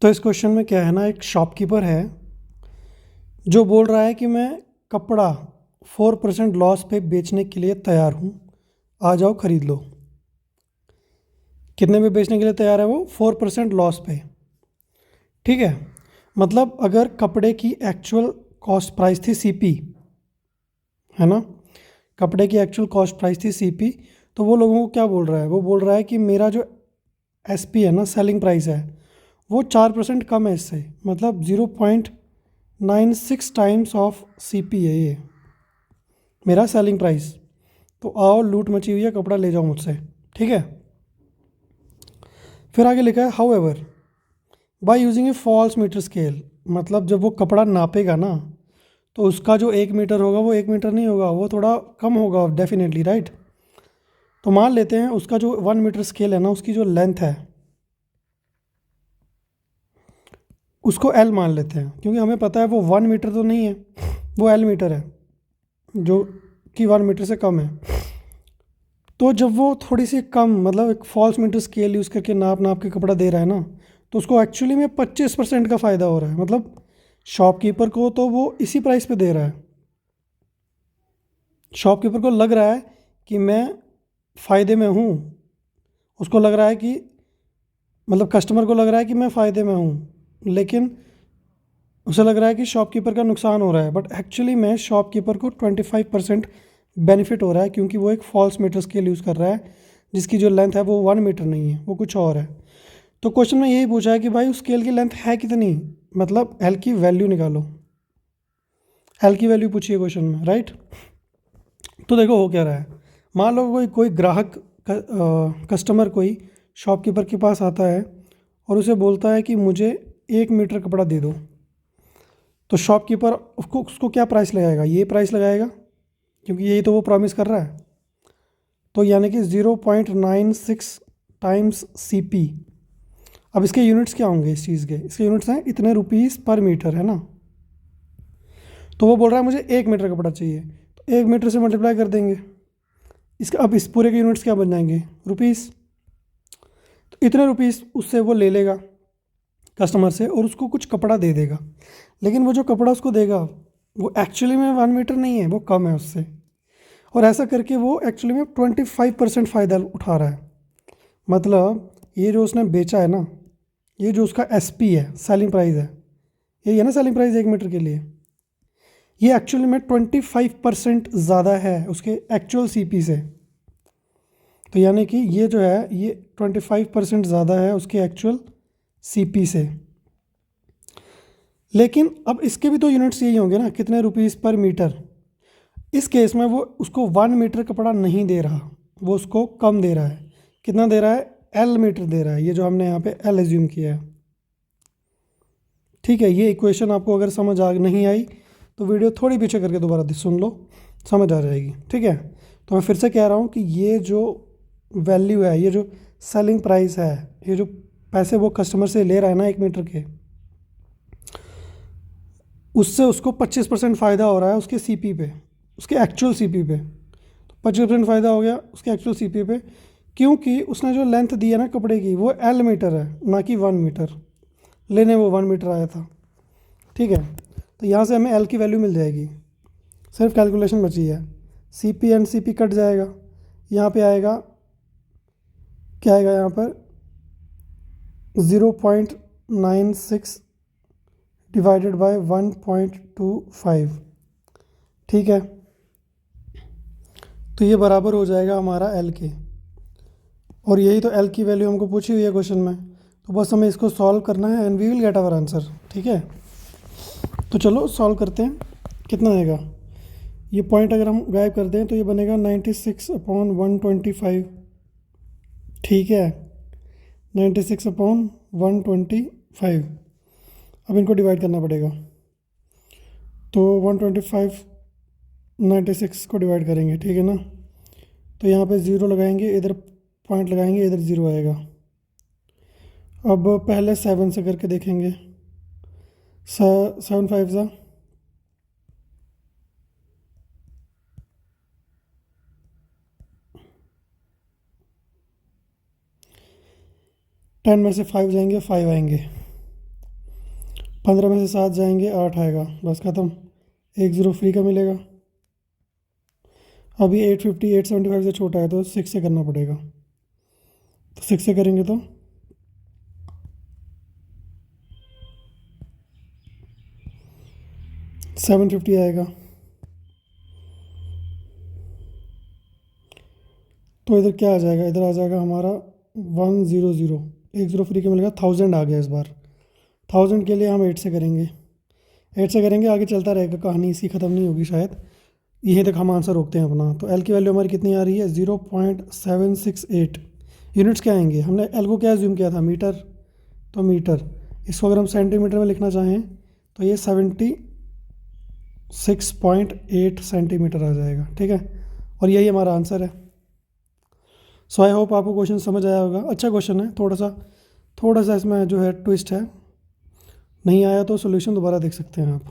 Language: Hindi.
तो इस क्वेश्चन में क्या है ना, एक शॉपकीपर है जो बोल रहा है कि मैं कपड़ा 4% लॉस पे बेचने के लिए तैयार हूँ, आ जाओ खरीद लो। कितने में बेचने के लिए तैयार है वो? 4% लॉस पे। ठीक है, मतलब अगर कपड़े की एक्चुअल कॉस्ट प्राइस थी सीपी, है ना, कपड़े की एक्चुअल कॉस्ट प्राइस थी सीपी, तो वो लोगों को क्या बोल रहा है? वो बोल रहा है कि मेरा जो एसपी है ना, सेलिंग प्राइस है, वो 4% कम है इससे, मतलब 0.96 टाइम्स ऑफ सीपी है ये मेरा सेलिंग प्राइस। तो आओ, लूट मची हुई है, कपड़ा ले जाओ मुझसे। ठीक है, फिर आगे लिखा है however by using a false metre scale, मतलब जब वो कपड़ा नापेगा ना, तो उसका जो 1 मीटर होगा वो 1 मीटर नहीं होगा, वो थोड़ा कम होगा डेफिनेटली, राइट। तो मान लेते हैं उसका जो 1 मीटर स्केल है ना, उसकी जो लेंथ है उसको एल मान लेते हैं, क्योंकि हमें पता है वो 1 मीटर तो नहीं है, वो एल मीटर है जो कि 1 मीटर से कम है। तो जब वो थोड़ी सी कम, मतलब एक फॉल्स मीटर स्केल यूज़ करके नाप नाप के कपड़ा दे रहा है ना, तो उसको एक्चुअली में 25% का फ़ायदा हो रहा है। मतलब शॉपकीपर को तो वो इसी प्राइस पे दे रहा है, शॉपकीपर को लग रहा है कि मैं फ़ायदे में हूँ, उसको लग रहा है कि, मतलब कस्टमर को लग रहा है कि मैं फ़ायदे में हूँ, लेकिन उसे लग रहा है कि शॉपकीपर का नुकसान हो रहा है। बट एक्चुअली में शॉपकीपर को 25% बेनिफिट हो रहा है, क्योंकि वो एक फॉल्स मीटर स्केल यूज़ कर रहा है जिसकी जो लेंथ है वो 1 मीटर नहीं है, वो कुछ और है। तो क्वेश्चन में यही पूछा है कि भाई उस स्केल की लेंथ है कितनी, मतलब एल की वैल्यू निकालो। एल की वैल्यू पूछिए क्वेश्चन में, राइट। तो देखो हो क्या रहा है, मान लो कोई कोई ग्राहक, कस्टमर कोई शॉपकीपर के पास आता है और उसे बोलता है कि मुझे 1 मीटर कपड़ा दे दो। तो शॉपकीपर उसको उसको क्या प्राइस लगाएगा? ये प्राइस लगाएगा, क्योंकि यही तो वो प्रॉमिस कर रहा है। तो यानी कि 0.96 टाइम्स सी पी। अब इसके यूनिट्स क्या होंगे इस चीज़ के? इसके यूनिट्स हैं इतने रुपीस पर मीटर, है ना। तो वो बोल रहा है मुझे 1 मीटर कपड़ा चाहिए, तो 1 मीटर से मल्टीप्लाई कर देंगे इसका। अब इस पूरे के यूनिट्स क्या बन जाएंगे? रुपीस। तो इतने रुपीस उससे वो ले लेगा कस्टमर से और उसको कुछ कपड़ा दे देगा, लेकिन वो जो कपड़ा उसको देगा वो एक्चुअली में 1 मीटर नहीं है, वो कम है उससे। और ऐसा करके वो एक्चुअली में 25% फ़ायदा उठा रहा है। मतलब ये जो उसने बेचा है ना, ये जो उसका एस पी है, सेलिंग प्राइस है, यही है ना सेलिंग प्राइस 1 मीटर के लिए, ये एक्चुअली में 25% ज़्यादा है उसके एक्चुअल सी पी से। तो यानी कि ये जो है ये 25% ज़्यादा है उसके एक्चुअल सी पी से। लेकिन अब इसके भी तो यूनिट्स यही होंगे ना, कितने रुपीस पर मीटर। इस केस में वो उसको 1 मीटर कपड़ा नहीं दे रहा, वो उसको कम दे रहा है। कितना दे रहा है? एल मीटर दे रहा है, ये जो हमने यहाँ पे एल एज्यूम किया है। ठीक है, ये इक्वेशन आपको अगर समझ आ नहीं आई तो वीडियो थोड़ी पीछे करके दोबारा सुन लो, समझ आ जाएगी। ठीक है, तो मैं फिर से कह रहा हूँ कि ये जो वैल्यू है, ये जो सेलिंग प्राइस है, ये जो पैसे वो कस्टमर से ले रहा है ना 1 मीटर के, उससे उसको 25% फ़ायदा हो रहा है उसके सीपी पे, उसके एक्चुअल सीपी पे। तो 25% फ़ायदा हो गया उसके एक्चुअल सीपी पे, क्योंकि उसने जो लेंथ दी है ना कपड़े की, वो एल मीटर है, ना कि 1 मीटर। लेने वो 1 मीटर आया था। ठीक है, तो यहाँ से हमें एल की वैल्यू मिल जाएगी। सिर्फ कैलकुलेशन बची है, C P and C P cut जाएगा। यहाँ पे आएगा, क्या आएगा यहाँ पर? 0.96 डिवाइडेड बाय 1.25। ठीक है, तो ये बराबर हो जाएगा हमारा एल के। और यही तो एल की वैल्यू हमको पूछी हुई है क्वेश्चन में, तो बस हमें इसको सॉल्व करना है and we will get our answer. ठीक है, तो चलो सॉल्व करते हैं। कितना आएगा? ये पॉइंट अगर हम गायब कर दें तो ये बनेगा 96/125। ठीक है, 96/125। अब इनको डिवाइड करना पड़ेगा, तो 125 96 को डिवाइड करेंगे, ठीक है ना। तो यहाँ पे ज़ीरो लगाएंगे, इधर पॉइंट लगाएंगे, इधर ज़ीरो आएगा। अब पहले 7 से करके देखेंगे। 7 5 ज़ा 10 में से 5 जाएंगे, 5 आएंगे। 15 में से 7 जाएंगे 8 आएगा, बस ख़त्म। एक ज़ीरो फ्री का मिलेगा। अभी 850 875 से छोटा है तो 6 से करना पड़ेगा, तो 6 से करेंगे तो 750 आएगा। तो इधर क्या आ जाएगा, इधर आ जाएगा हमारा 100, एक ज़ीरो फ्री का मिलेगा, 1000 आ गया इस बार। 1000 के लिए हम 8 से करेंगे, 8 से करेंगे, आगे चलता रहेगा, कहानी इसकी ख़त्म नहीं होगी शायद। यहीं तक हम आंसर रोकते हैं अपना। तो एल की वैल्यू हमारी कितनी आ रही है, 0.768 यूनिट्स। क्या आएंगे, हमने एल को क्या ज्यूम किया था, मीटर, तो मीटर। इसको अगर हम सेंटीमीटर में लिखना चाहें तो ये 76.8 सेंटीमीटर आ जाएगा, ठीक है। और यही हमारा आंसर है। सो आई होप आपको क्वेश्चन समझ आया होगा। अच्छा क्वेश्चन है, थोड़ा सा इसमें जो है ट्विस्ट है। नहीं आया तो सोल्यूशन दोबारा देख सकते हैं आप।